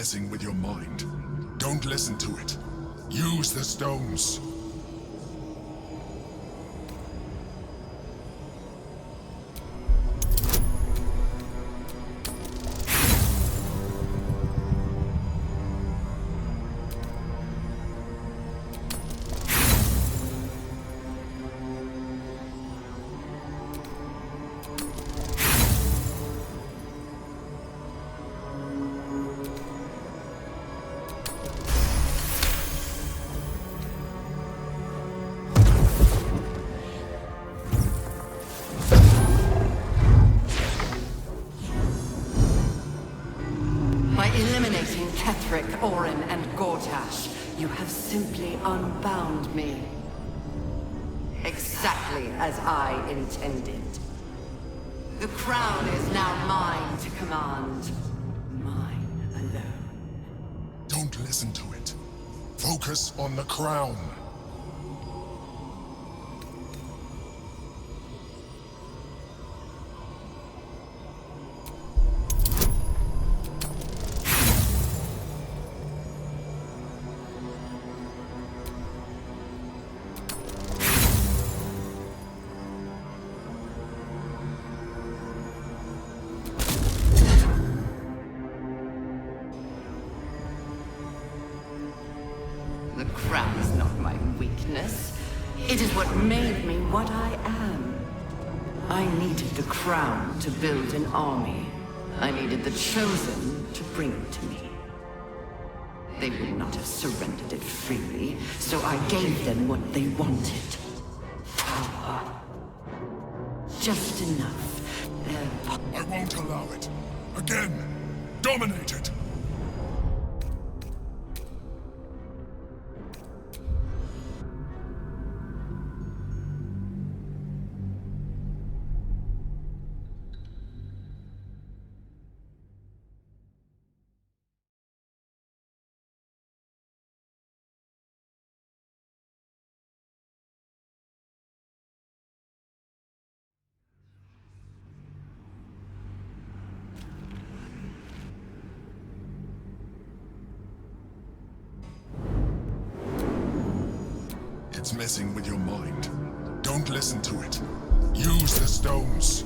messing with your mind. Don't listen to it. Use the stones. Orin and Gortash, you have simply unbound me. Exactly as I intended. The crown is now mine to command. Mine alone. Don't listen to it. Focus on the crown. The crown is not my weakness. It is what made me what I am. I needed the crown to build an army. I needed the chosen to bring it to me. They would not have surrendered it freely, so I gave them what they wanted. Power. Just enough. I won't allow it. Again, dominate it. It's messing with your mind. Don't listen to it. Use the stones.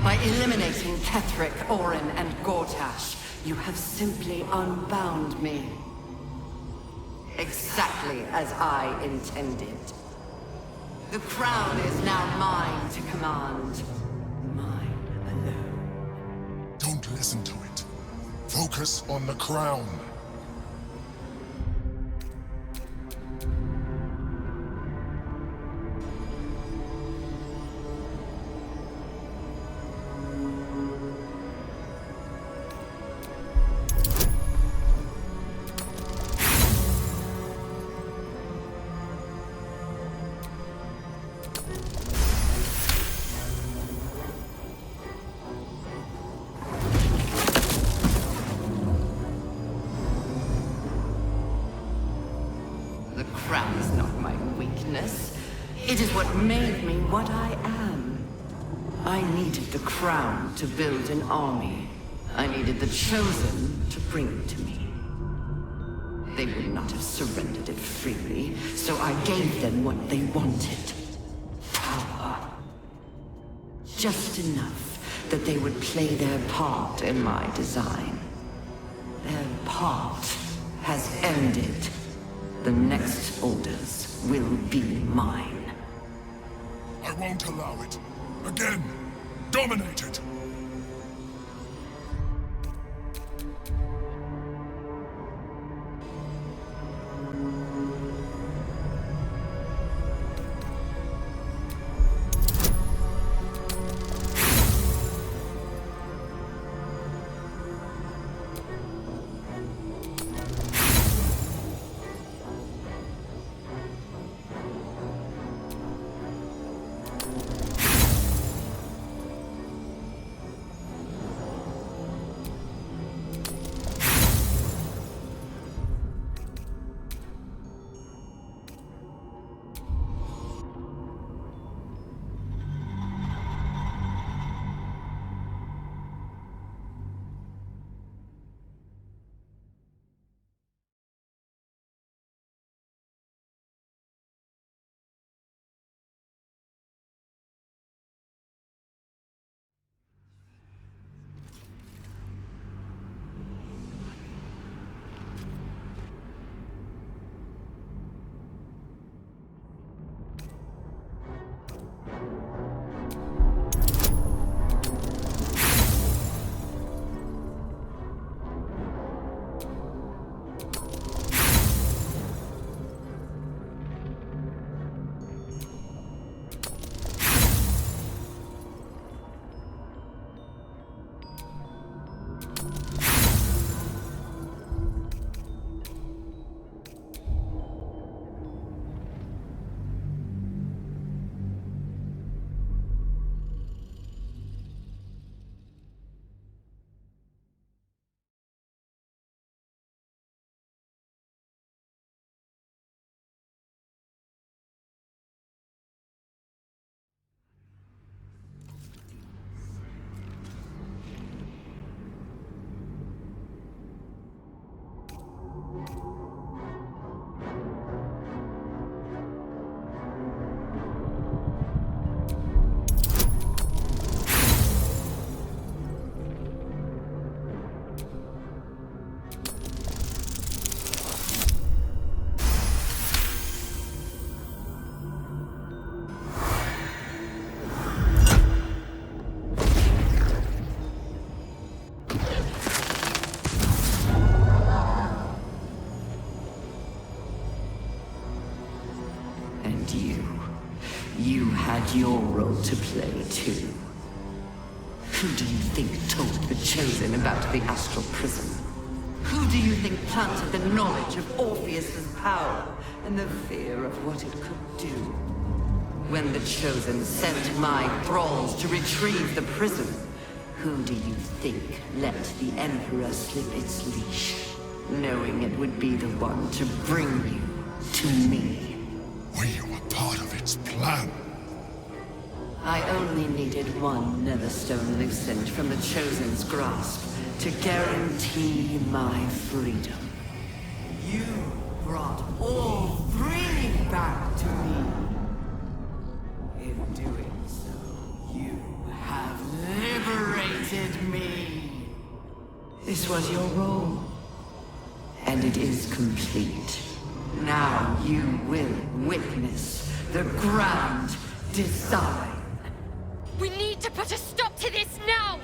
By eliminating Ketheric, Orin, and Gortash, you have simply unbound me. Exactly as I intended. The crown is now mine to command. Mine alone. Don't listen to it. Focus on the crown. The crown is not my weakness. It is what made me what I am. I needed the crown to build an army. I needed the chosen to bring it to me. They would not have surrendered it freely, so I gave them what they wanted. Power. Just enough that they would play their part in my design. Their part has ended. The next orders will be mine. I won't allow it. Again, dominate it. And you had your role to play too. Who do you think told the Chosen about the astral prism? Who do you think planted the knowledge of Orpheus's power and the fear of what it could do? When the Chosen sent my thralls to retrieve the prism, who do you think let the Emperor slip its leash, knowing it would be the one to bring you to me? We were part of its plan. I only needed one Netherstone loosened from the Chosen's grasp to guarantee my freedom. You brought all three back to me. In doing so, you have liberated me. This was your role, and it is complete. Now you will witness the grand design. We need to put a stop to this now!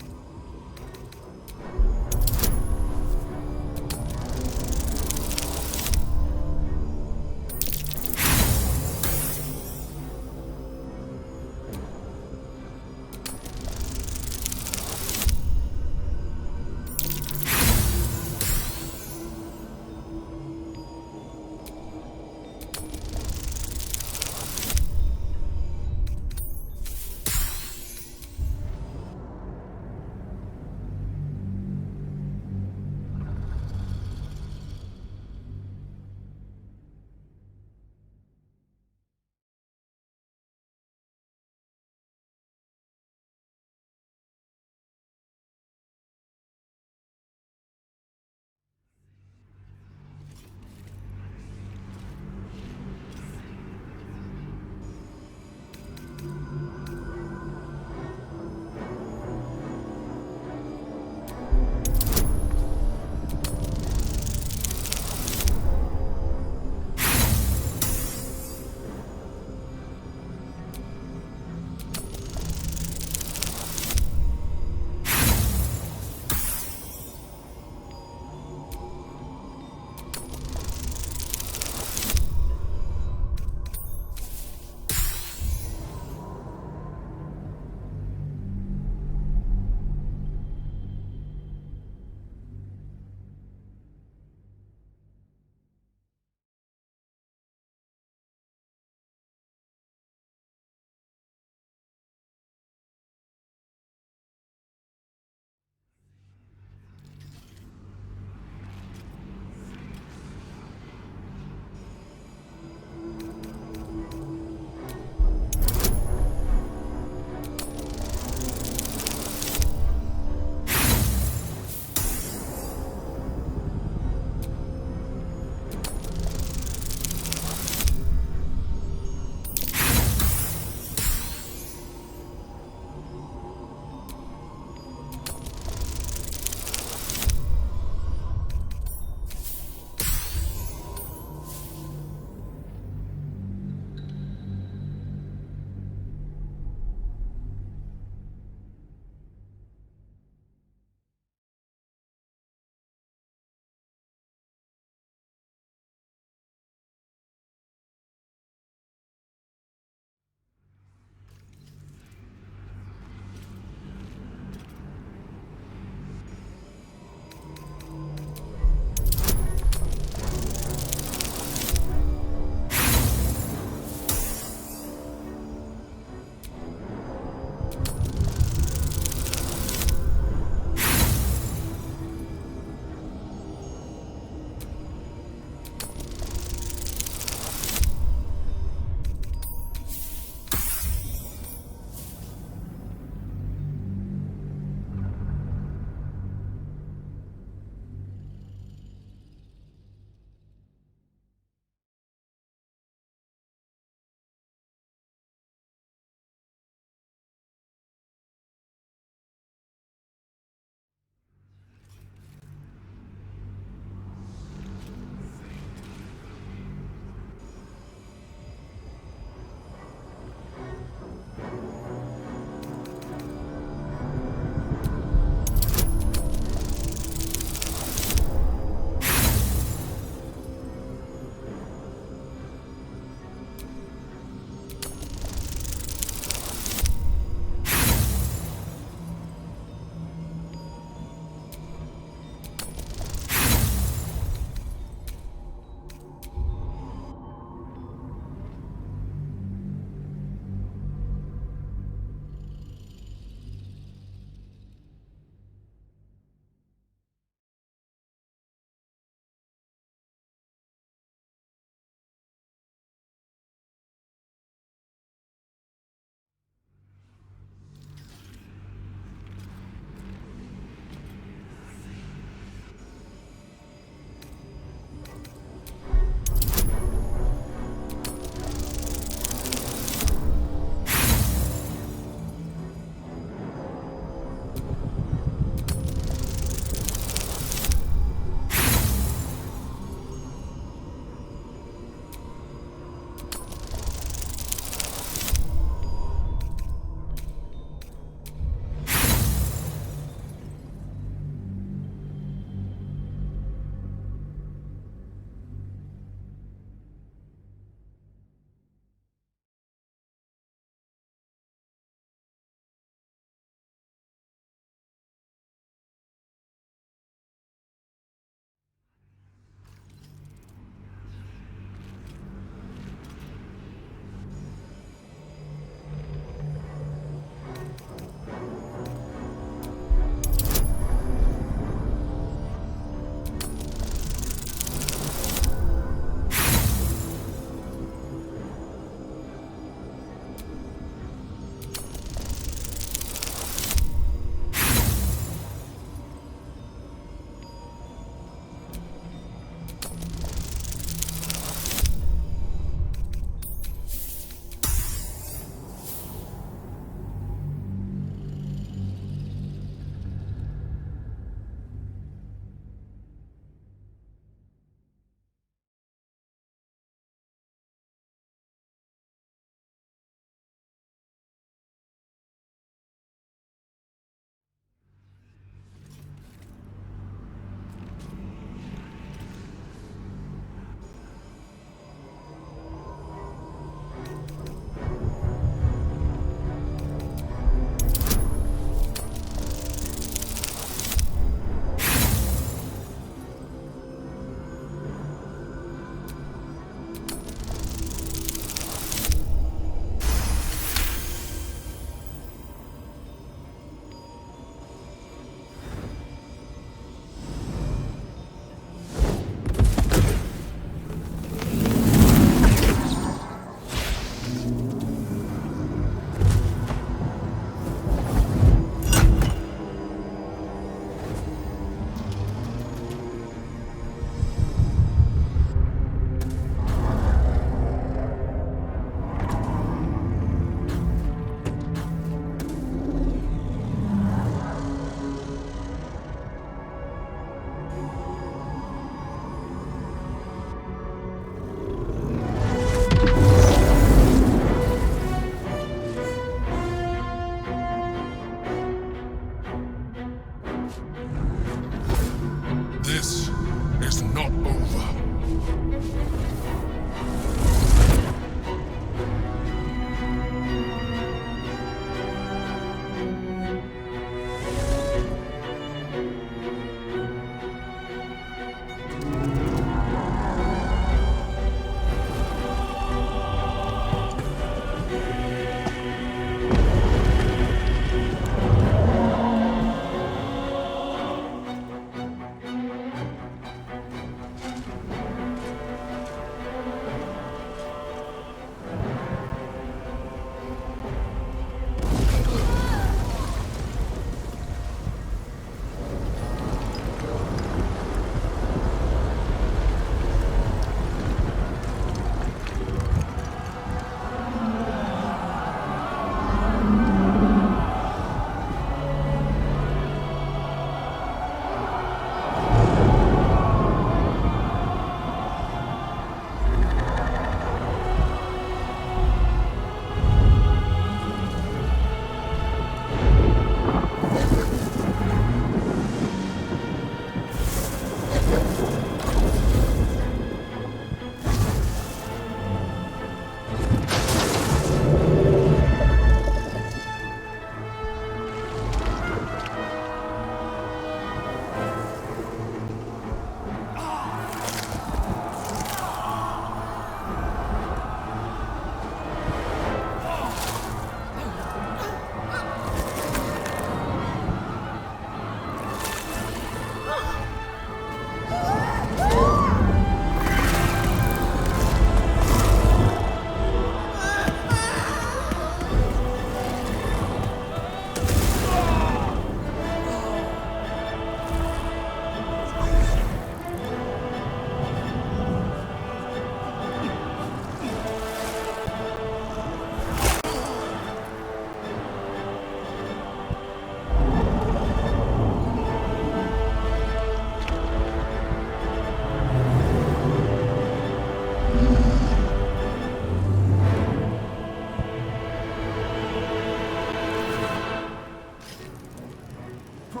I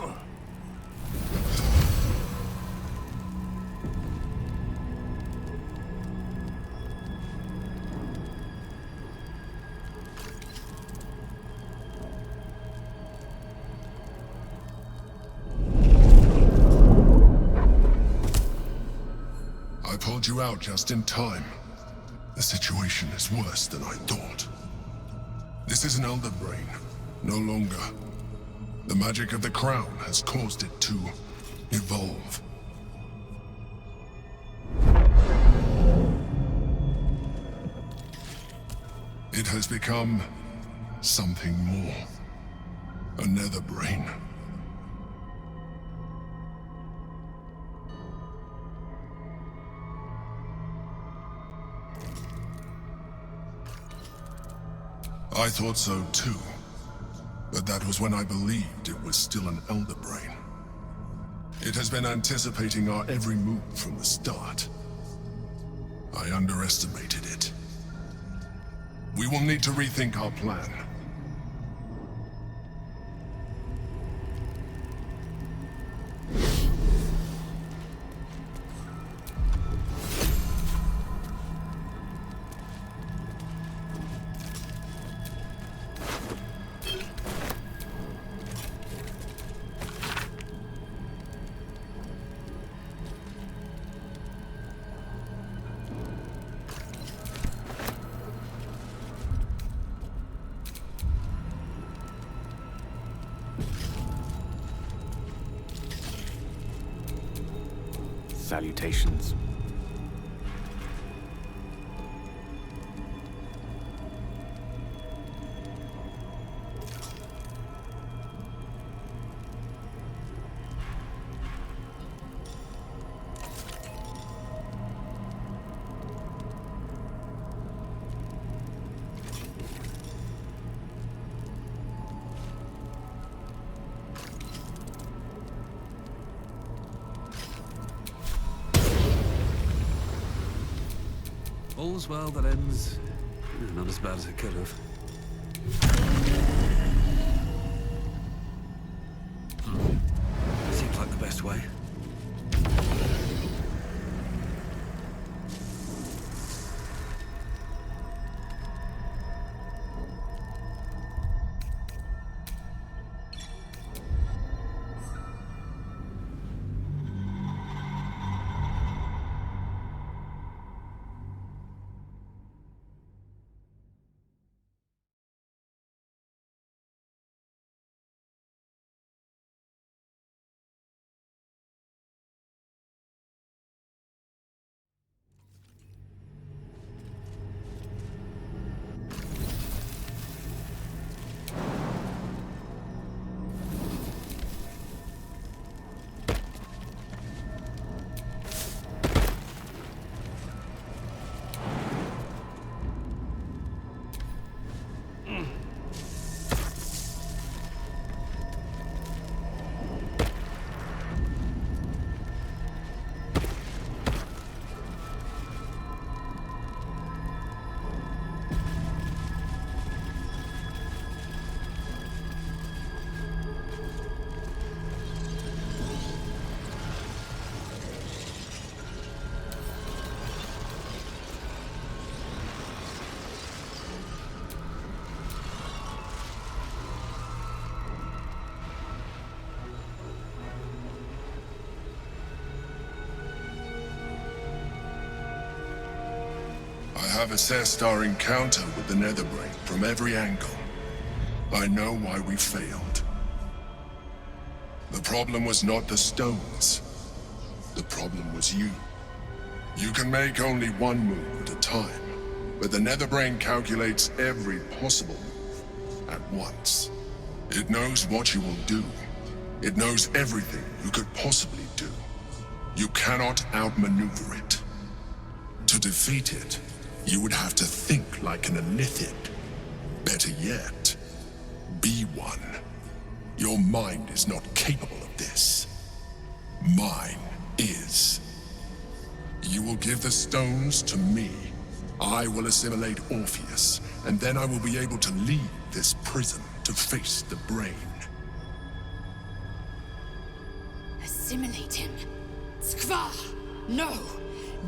pulled you out just in time. The situation is worse than I thought. This is an Elder Brain, no longer. The magic of the crown has caused it to evolve. It has become something more. A nether brain. I thought so too, but that was when I believed it was still an Elder Brain. It has been anticipating our every move from the start. I underestimated it. We will need to rethink our plan. Salutations. All's well that ends. Not as bad as it could have. Seems like the best way. I have assessed our encounter with the Netherbrain from every angle. I know why we failed. The problem was not the stones. The problem was you. You can make only one move at a time, but the Netherbrain calculates every possible move at once. It knows what you will do. It knows everything you could possibly do. You cannot outmaneuver it. To defeat it, you would have to think like an Elithid. Better yet, be one. Your mind is not capable of this. Mine is. You will give the stones to me. I will assimilate Orpheus, and then I will be able to leave this prison to face the brain. assimilate him. Skva! No!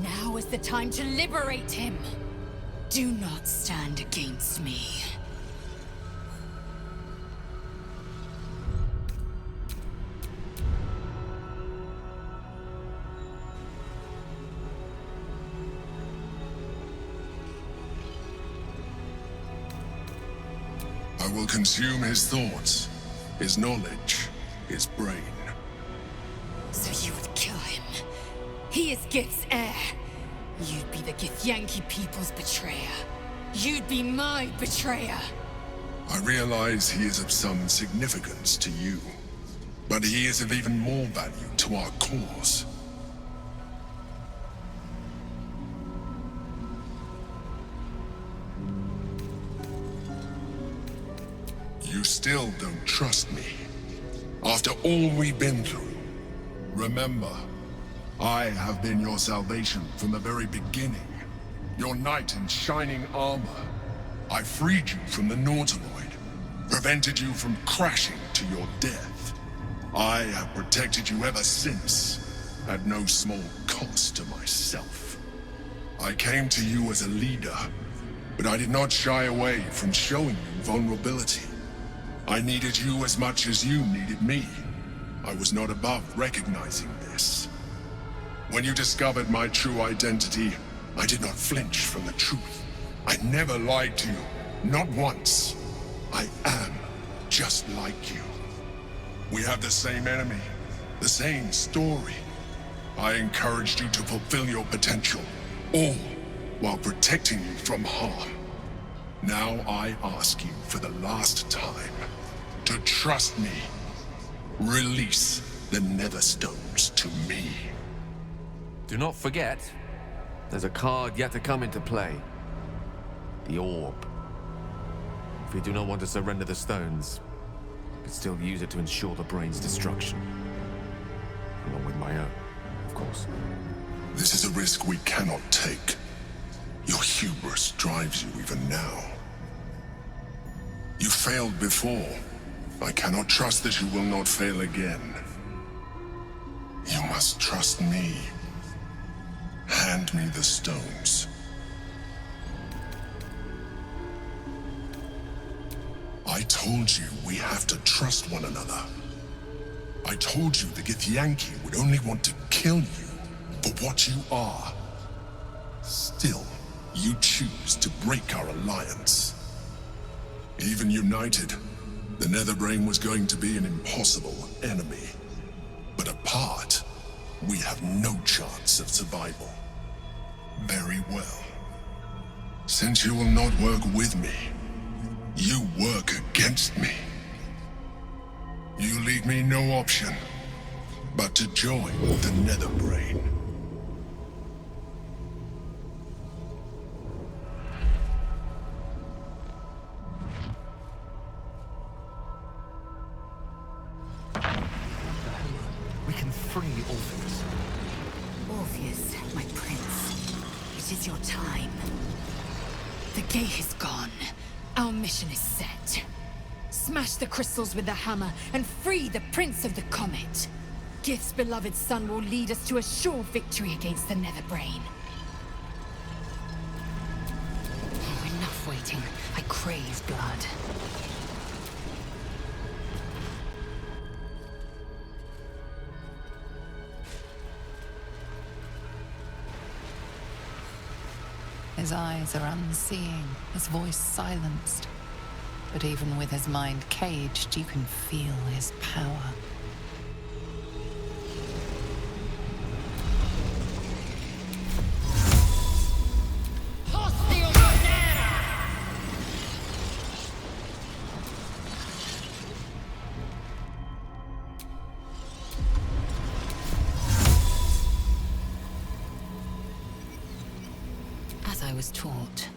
Now is the time to liberate him! Do not stand against me. I will consume his thoughts, his knowledge, his brain. So you would kill him? He is Gith's heir. You'd be the Githyanki people's betrayer. You'd be my betrayer. I realize he is of some significance to you, but he is of even more value to our cause. You still don't trust me. After all we've been through, remember, I have been your salvation from the very beginning. Your knight in shining armor. I freed you from the Nautiloid, prevented you from crashing to your death. I have protected you ever since, at no small cost to myself. I came to you as a leader, but I did not shy away from showing you vulnerability. I needed you as much as you needed me. I was not above recognizing this. When you discovered my true identity, I did not flinch from the truth. I never lied to you, not once. I am just like you. We have the same enemy, the same story. I encouraged you to fulfill your potential, all while protecting you from harm. Now I ask you for the last time to trust me. Release the Netherstones to me. Do not forget, there's a card yet to come into play. The Orb. If we do not want to surrender the stones, we could still use it to ensure the brain's destruction. Along with my own, of course. This is a risk we cannot take. Your hubris drives you even now. You failed before. I cannot trust that you will not fail again. You must trust me. Hand me the stones. I told you we have to trust one another. I told you the Githyanki would only want to kill you for what you are. Still, you choose to break our alliance. Even united, the Netherbrain was going to be an impossible enemy. But apart, we have no chance of survival. Very well. Since you will not work with me, you work against me. You leave me no option but to join the Netherbrain. We can free Orpheus. Orpheus, my prince. It is your time. The gate is gone. Our mission is set. Smash the crystals with the hammer and free the Prince of the Comet. Gith's beloved son will lead us to a sure victory against the Netherbrain. Oh, enough waiting. I crave blood. His eyes are unseeing, his voice silenced. But even with his mind caged, you can feel his power. As I was taught.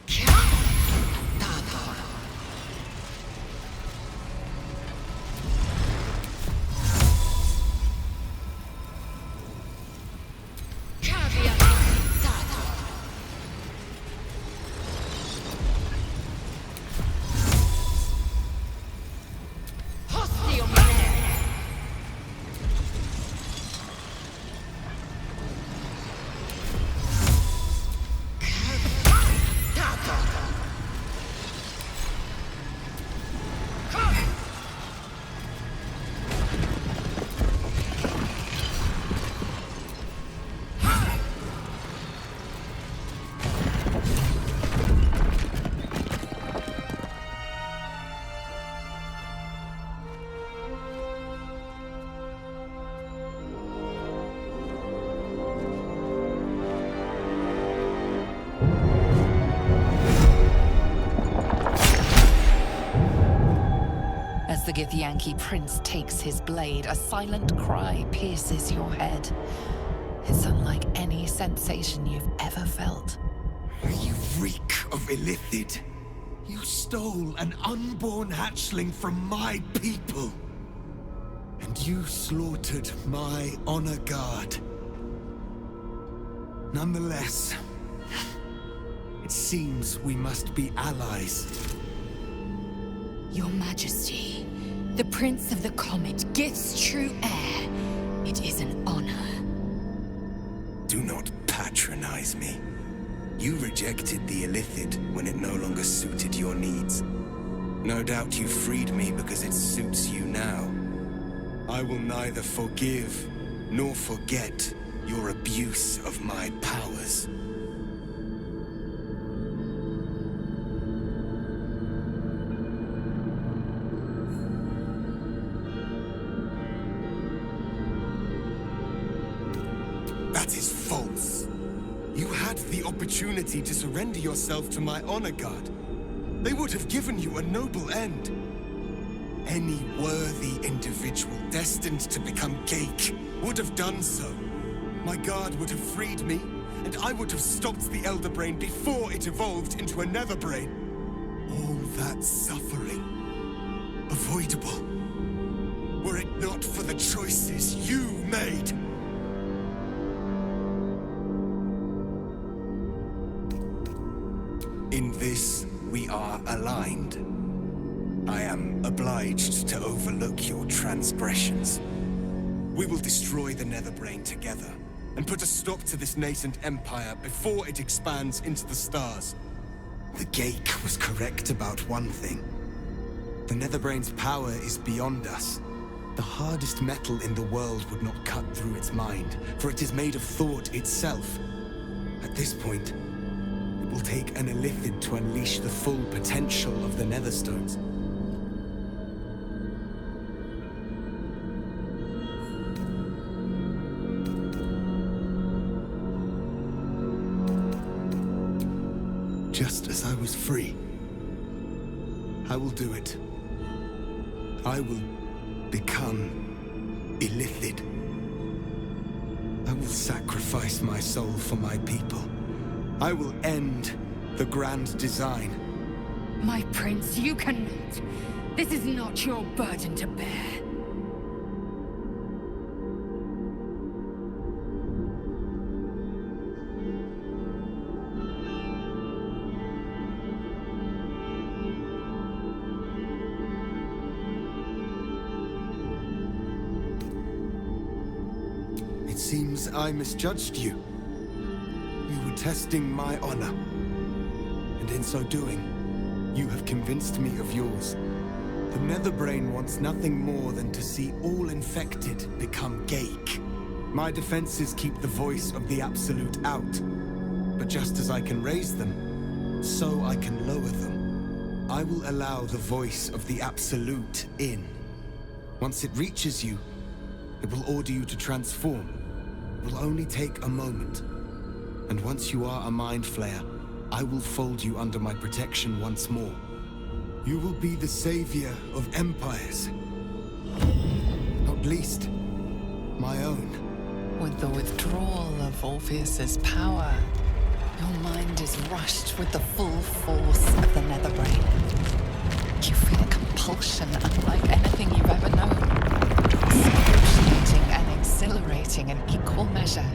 Githyanki prince takes his blade, a silent cry pierces your head. It's unlike any sensation you've ever felt. You reek of Illithid. You stole an unborn hatchling from my people. And you slaughtered my honor guard. Nonetheless, it seems we must be allies. Your Majesty, the Prince of the Comet, Gith's true heir. It is an honor. Do not patronize me. You rejected the Illithid when it no longer suited your needs. No doubt you freed me because it suits you now. I will neither forgive nor forget your abuse of my powers. That is false. You had the opportunity to surrender yourself to my honor guard. They would have given you a noble end. Any worthy individual destined to become Geik would have done so. My guard would have freed me, and I would have stopped the Elder Brain before it evolved into a Nether Brain. All that suffering, avoidable, were it not for the choices you made. In this, we are aligned. I am obliged to overlook your transgressions. We will destroy the Netherbrain together, and put a stop to this nascent empire before it expands into the stars. The Geik was correct about one thing. The Netherbrain's power is beyond us. The hardest metal in the world would not cut through its mind, for it is made of thought itself. At this point, it will take an Illithid to unleash the full potential of the Netherstones. Just as I was free, I will do it. I will become Illithid. I will sacrifice my soul for my people. I will end the grand design. My prince, you cannot. This is not your burden to bear. It seems I misjudged you. You were testing my honor. And in so doing, you have convinced me of yours. The Netherbrain wants nothing more than to see all infected become Geik. My defenses keep the voice of the Absolute out. But just as I can raise them, so I can lower them. I will allow the voice of the Absolute in. Once it reaches you, it will order you to transform. It will only take a moment. And once you are a Mind Flayer, I will fold you under my protection once more. You will be the savior of empires. Not least, my own. With the withdrawal of Orpheus's power, your mind is rushed with the full force of the Netherbrain. You feel a compulsion unlike anything you've ever known. Excruciating and exhilarating in equal measure.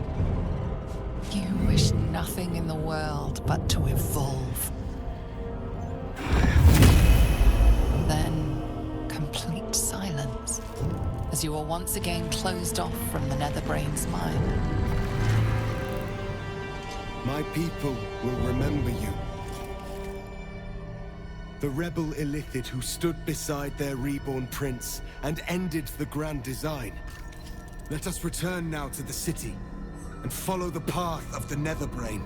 You wish nothing in the world but to evolve. Then, complete silence, as you are once again closed off from the Netherbrain's mind. My people will remember you. The rebel Illithid who stood beside their reborn prince and ended the grand design. Let us return now to the city and follow the path of the Netherbrain.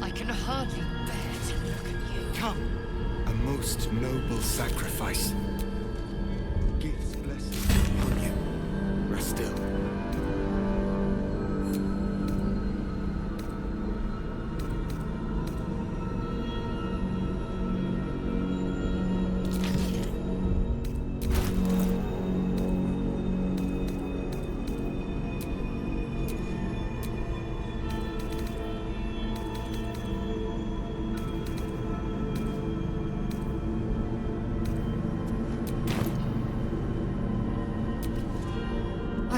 I can hardly bear to look at you. Come! A most noble sacrifice. Gith's blessing upon you. Rest still.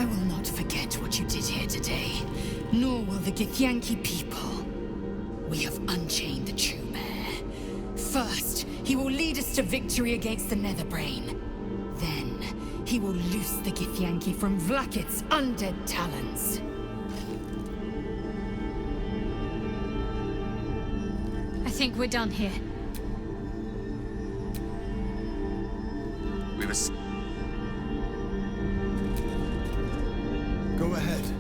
I will not forget what you did here today, nor will the Githyanki people. We have unchained the true bear. First, he will lead us to victory against the Netherbrain. Then, he will loose the Githyanki from Vlakith's undead talons. I think we're done here. We've Go ahead.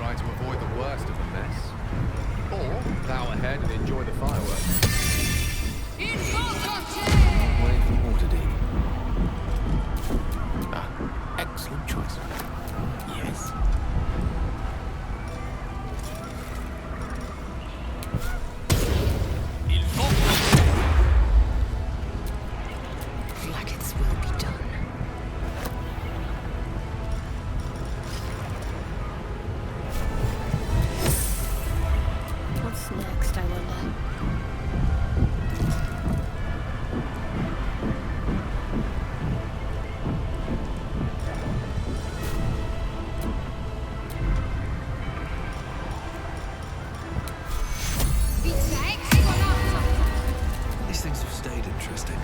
try to avoid the worst of the mess. Or plow ahead and enjoy the fireworks. Long way from Waterdeep. Ah, excellent choice. Yes. Vlakith's will be done. What's next, I wonder? These things have stayed interesting.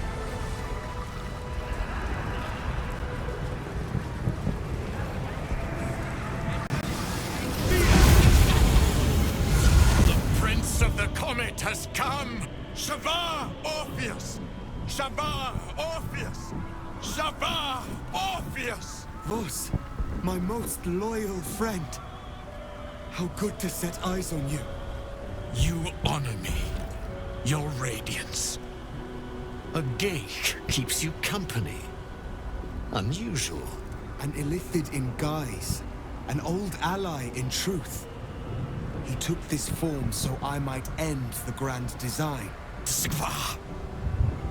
The Prince of the Comet has come! Shavar Orpheus! Shavar Orpheus! Shavar Orpheus! Vos, my most loyal friend. How good to set eyes on you. You honor me. Your radiance. A geik keeps you company. Unusual. An illithid in guise. An old ally in truth. He took this form so I might end the grand design. Skva!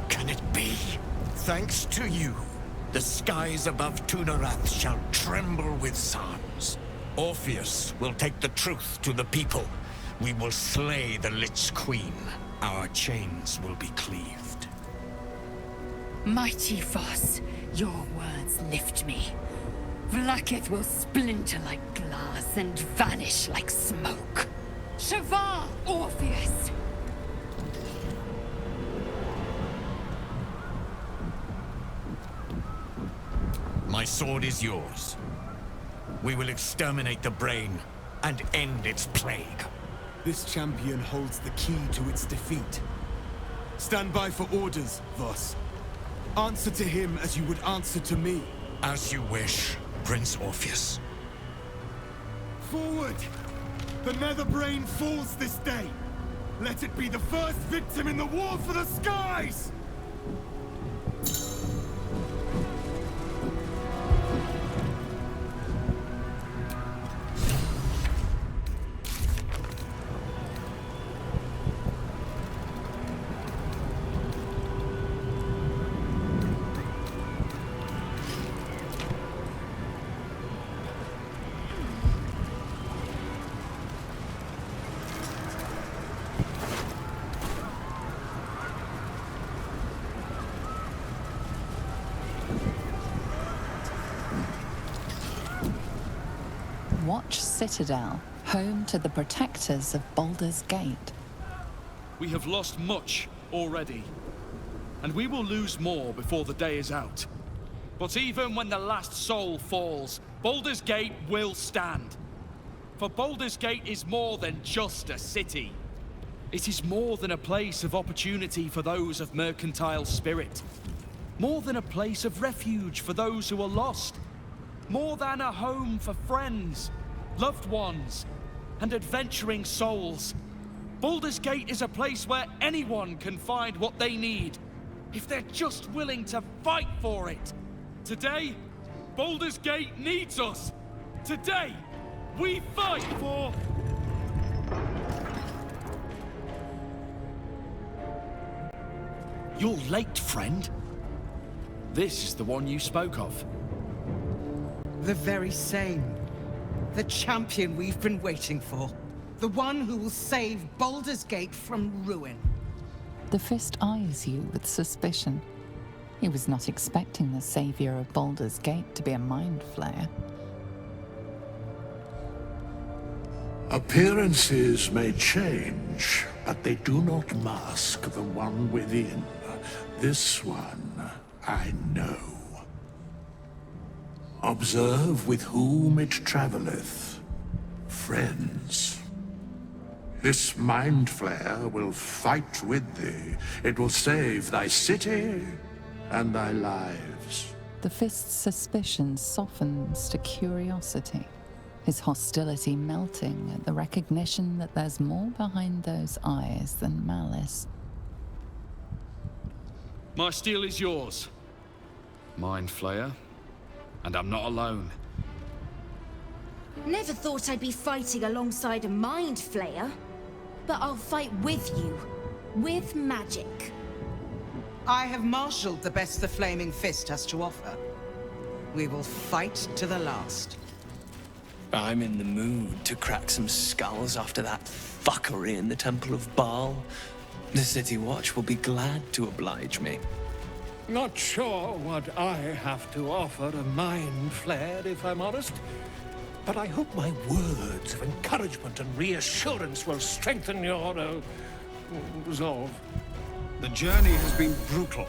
Can it be? Thanks to you, the skies above Tunarath shall tremble with psalms. Orpheus will take the truth to the people. We will slay the Lich Queen. Our chains will be cleaved. Mighty Voss, your words lift me. Vlakith will splinter like glass and vanish like smoke. Shavar Orpheus! My sword is yours. We will exterminate the brain and end its plague. This champion holds the key to its defeat. Stand by for orders, Voss. Answer to him as you would answer to me. As you wish, Prince Orpheus. Forward! The Netherbrain falls this day. Let it be the first victim in the war for the skies! Watch Citadel, home to the protectors of Baldur's Gate. We have lost much already, and we will lose more before the day is out. But even when the last soul falls, Baldur's Gate will stand. For Baldur's Gate is more than just a city. It is more than a place of opportunity for those of mercantile spirit. More than a place of refuge for those who are lost. More than a home for friends, loved ones, and adventuring souls. Baldur's Gate is a place where anyone can find what they need, if they're just willing to fight for it. Today, Baldur's Gate needs us. Today, we fight for... You're late, friend. This is the one you spoke of. The very same. The champion we've been waiting for. The one who will save Baldur's Gate from ruin. The Fist eyes you with suspicion. He was not expecting the savior of Baldur's Gate to be a mind flayer. Appearances may change, but they do not mask the one within. This one I know. Observe with whom it travelleth. Friends. This mind flayer will fight with thee. It will save thy city and thy lives. The Fist's suspicion softens to curiosity, his hostility melting at the recognition that there's more behind those eyes than malice. My steel is yours, Mind Flayer, and I'm not alone. Never thought I'd be fighting alongside a Mind Flayer, but I'll fight with you, with magic. I have marshaled the best the Flaming Fist has to offer. We will fight to the last. I'm in the mood to crack some skulls after that fuckery in the Temple of Baal. The City Watch will be glad to oblige me. Not sure what I have to offer a mind flayer, if I'm honest. But I hope my words of encouragement and reassurance will strengthen your resolve. The journey has been brutal,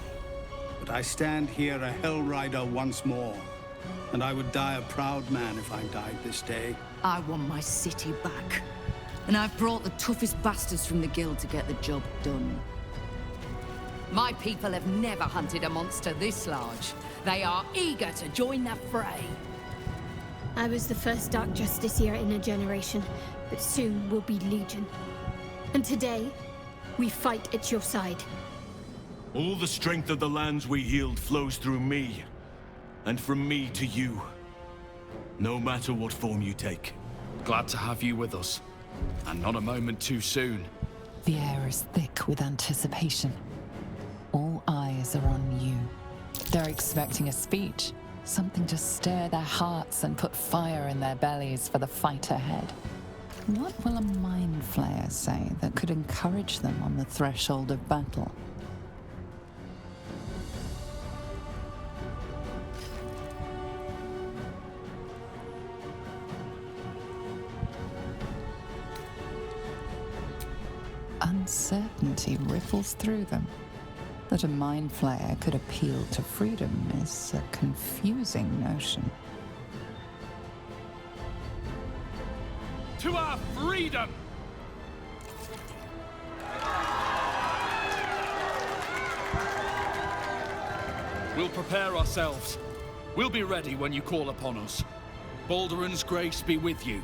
but I stand here a Hell Rider once more. And I would die a proud man if I died this day. I want my city back. And I've brought the toughest bastards from the guild to get the job done. My people have never hunted a monster this large. They are eager to join the fray. I was the first Dark Justiciar in a generation, but soon we'll be Legion. And today, we fight at your side. All the strength of the lands we healed flows through me. And from me to you. No matter what form you take. Glad to have you with us. And not a moment too soon. The air is thick with anticipation. All eyes are on you. They're expecting a speech. Something to stir their hearts and put fire in their bellies for the fight ahead. What will a mind flayer say that could encourage them on the threshold of battle? Uncertainty ripples through them. That a mind flayer could appeal to freedom is a confusing notion. To our freedom! We'll prepare ourselves. We'll be ready when you call upon us. Balduran's grace be with you.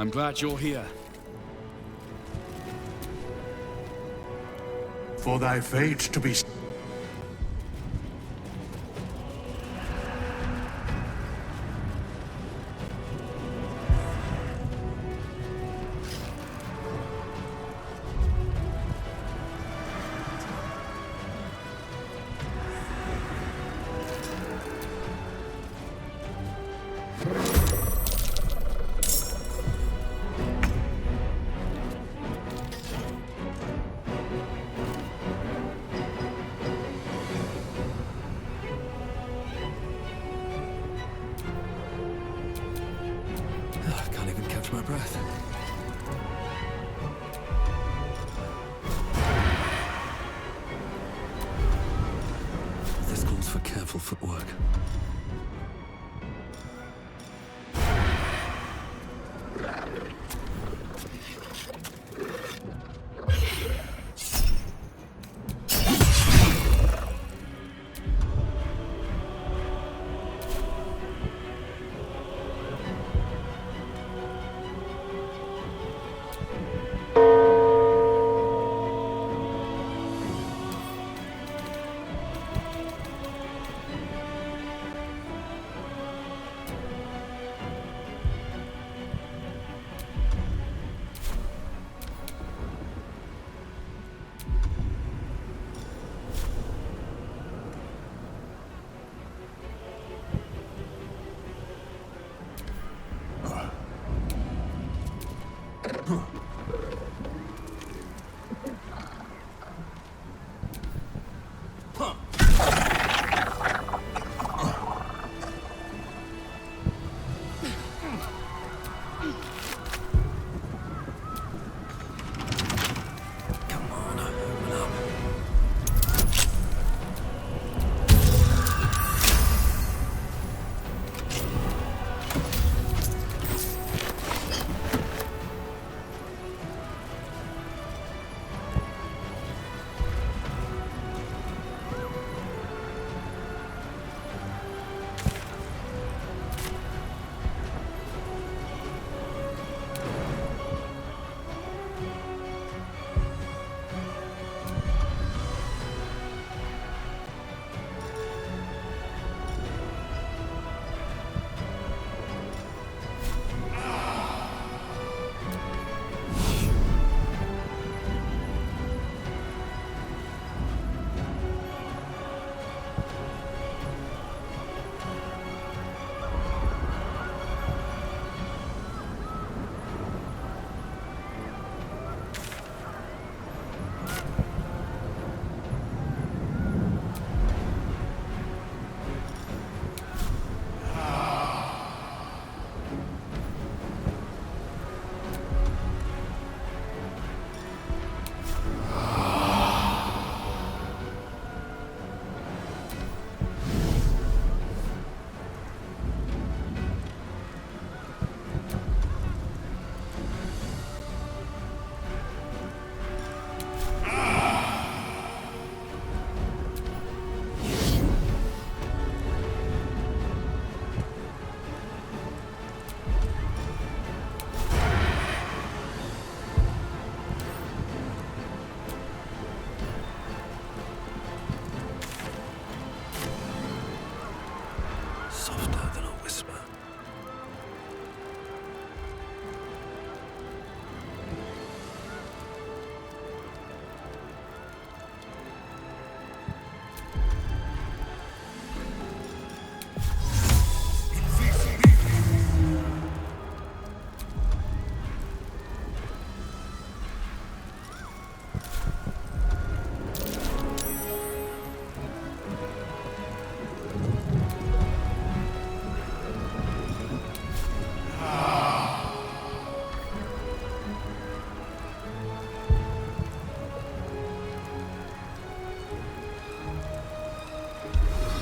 I'm glad you're here. For thy fate to be... My breath. This calls for careful footwork.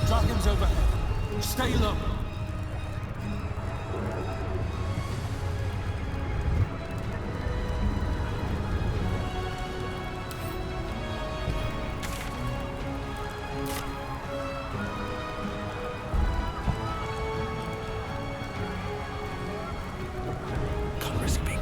Dragons overhead. Stay low. Can't risk being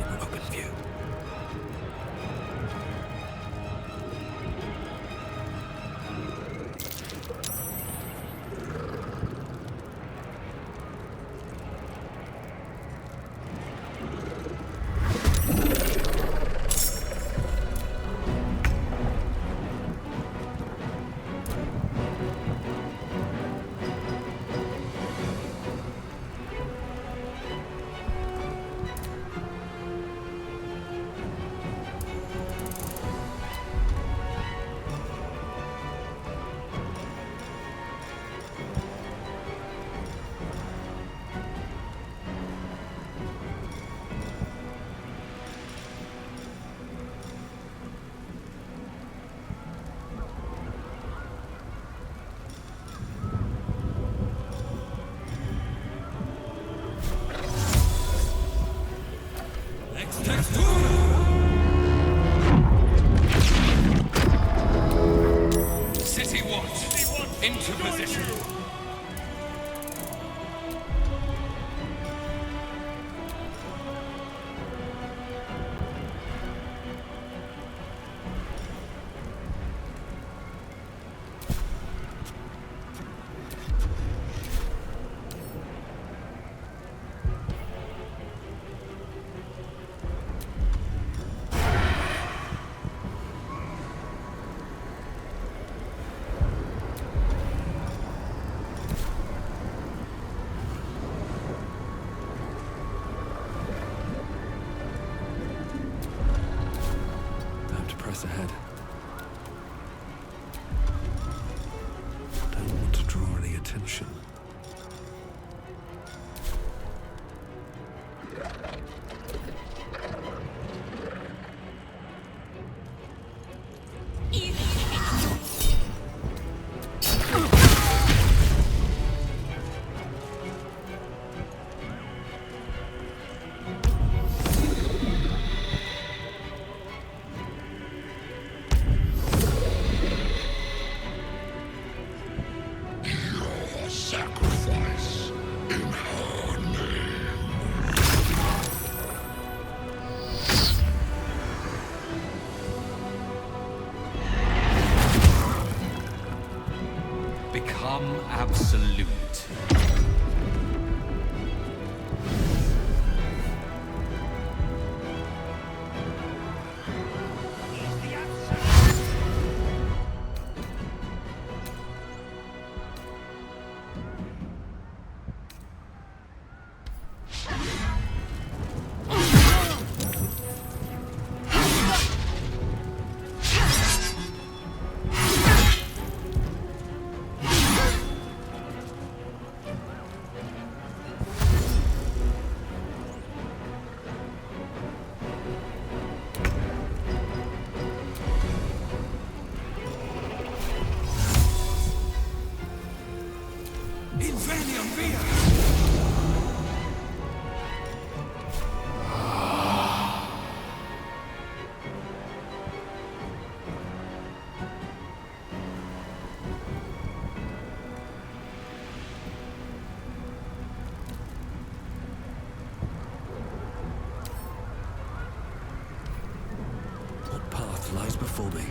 progress ahead. Don't want to draw any attention. Sacrifice in her name. Become absolute. What path lies before me?